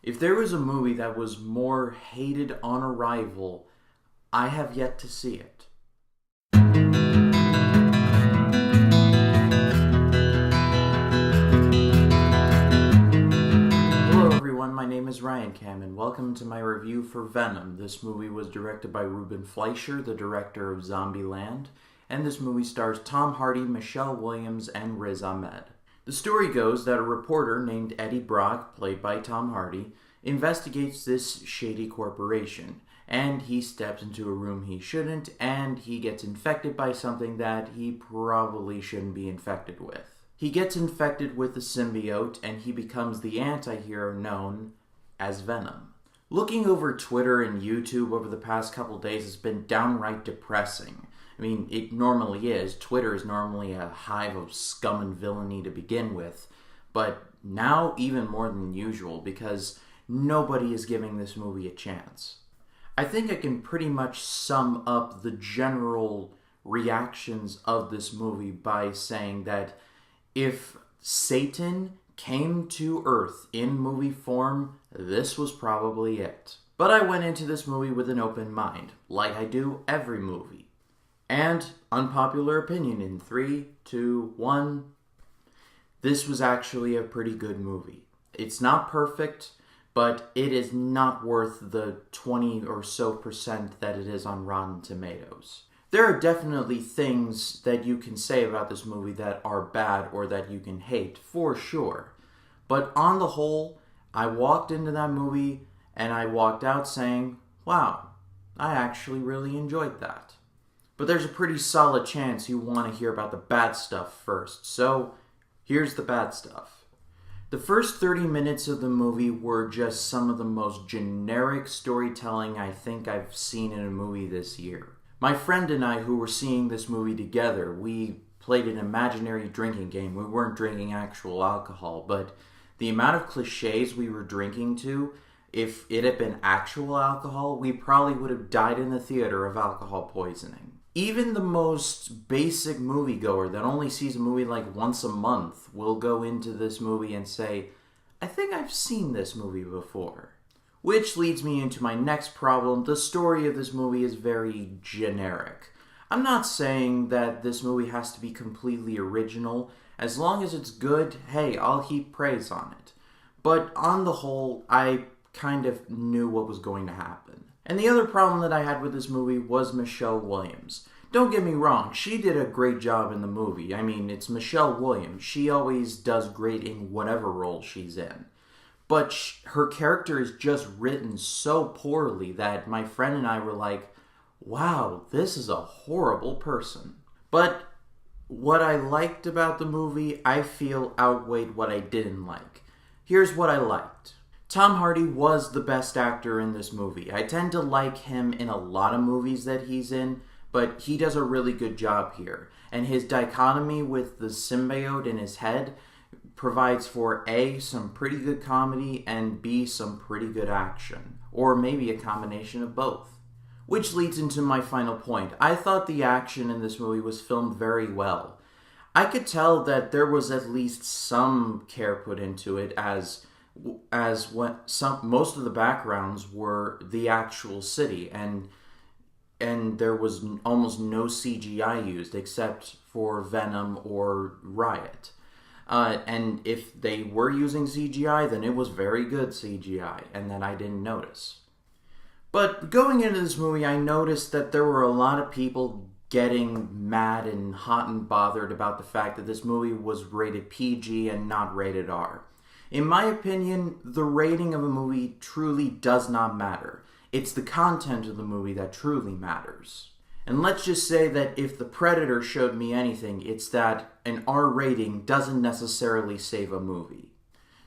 If there was a movie that was more hated on arrival, I have yet to see it. Hello everyone, my name is Ryan Cam and welcome to my review for Venom. This movie was directed by Ruben Fleischer, the director of Zombieland, and this movie stars Tom Hardy, Michelle Williams, and Riz Ahmed. The story goes that a reporter named Eddie Brock, played by Tom Hardy, investigates this shady corporation, and he steps into a room he shouldn't, and he gets infected by something that he probably shouldn't be infected with. He gets infected with the symbiote, and he becomes the anti-hero known as Venom. Looking over Twitter and YouTube over the past couple days has been downright depressing. I mean, it normally is. Twitter is normally a hive of scum and villainy to begin with, but now even more than usual because nobody is giving this movie a chance. I think I can pretty much sum up the general reactions of this movie by saying that if Satan came to Earth in movie form, this was probably it. But I went into this movie with an open mind, like I do every movie. And, unpopular opinion in 3, 2, 1, this was actually a pretty good movie. It's not perfect, but it is not worth the 20 or so % that it is on Rotten Tomatoes. There are definitely things that you can say about this movie that are bad or that you can hate, for sure. But on the whole, I walked into that movie and I walked out saying, wow, I actually really enjoyed that. But there's a pretty solid chance you want to hear about the bad stuff first, so here's the bad stuff. The first 30 minutes of the movie were just some of the most generic storytelling I think I've seen in a movie this year. My friend and I, who were seeing this movie together, we played an imaginary drinking game. We weren't drinking actual alcohol, but the amount of cliches we were drinking to, if it had been actual alcohol, we probably would have died in the theater of alcohol poisoning. Even the most basic moviegoer that only sees a movie like once a month will go into this movie and say, I think I've seen this movie before. Which leads me into my next problem. The story of this movie is very generic. I'm not saying that this movie has to be completely original. As long as it's good, hey, I'll heap praise on it. But on the whole, I kind of knew what was going to happen. And the other problem that I had with this movie was Michelle Williams. Don't get me wrong, she did a great job in the movie. I mean, it's Michelle Williams. She always does great in whatever role she's in. But her character is just written so poorly that my friend and I were like, wow, this is a horrible person. But what I liked about the movie, I feel outweighed what I didn't like. Here's what I liked. Tom Hardy was the best actor in this movie. I tend to like him in a lot of movies that he's in, but he does a really good job here. And his dichotomy with the symbiote in his head provides for A, some pretty good comedy, and B, some pretty good action. Or maybe a combination of both. Which leads into my final point. I thought the action in this movie was filmed very well. I could tell that there was at least some care put into it as most of the backgrounds were the actual city, and there was almost no CGI used except for Venom or Riot. And if they were using CGI, then it was very good CGI, and that I didn't notice. But going into this movie, I noticed that there were a lot of people getting mad and hot and bothered about the fact that this movie was rated PG and not rated R. In my opinion, the rating of a movie truly does not matter. It's the content of the movie that truly matters. And let's just say that if The Predator showed me anything, it's that an R rating doesn't necessarily save a movie.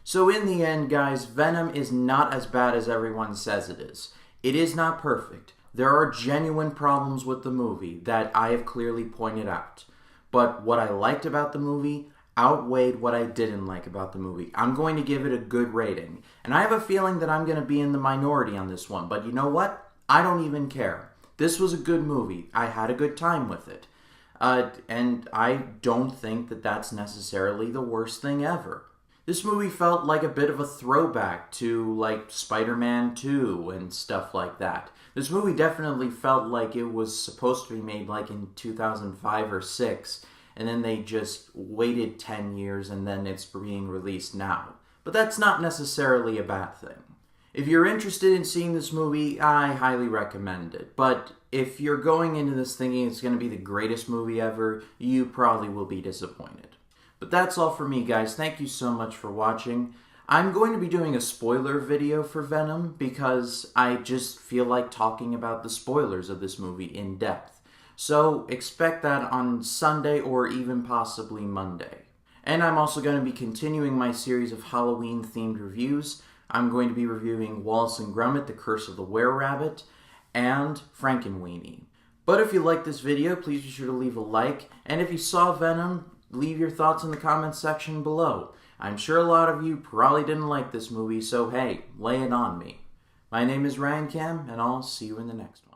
So in the end, guys, Venom is not as bad as everyone says it is. It is not perfect. There are genuine problems with the movie that I have clearly pointed out. But what I liked about the movie outweighed what I didn't like about the movie. I'm going to give it a good rating. And I have a feeling that I'm going to be in the minority on this one. But you know what? I don't even care. This was a good movie. I had a good time with it. And I don't think that that's necessarily the worst thing ever. This movie felt like a bit of a throwback to like Spider-Man 2 and stuff like that. This movie definitely felt like it was supposed to be made like in 2005 or 6, and then they just waited 10 years and then it's being released now. But that's not necessarily a bad thing. If you're interested in seeing this movie, I highly recommend it. But if you're going into this thinking it's going to be the greatest movie ever, you probably will be disappointed. But that's all for me, guys. Thank you so much for watching. I'm going to be doing a spoiler video for Venom because I just feel like talking about the spoilers of this movie in depth. So expect that on Sunday or even possibly Monday. And I'm also going to be continuing my series of Halloween-themed reviews. I'm going to be reviewing Wallace and Gromit, The Curse of the Were-Rabbit, and Frankenweenie. But if you like this video, please be sure to leave a like, and if you saw Venom, leave your thoughts in the comments section below. I'm sure a lot of you probably didn't like this movie, so hey, lay it on me. My name is Ryan Cam, and I'll see you in the next one.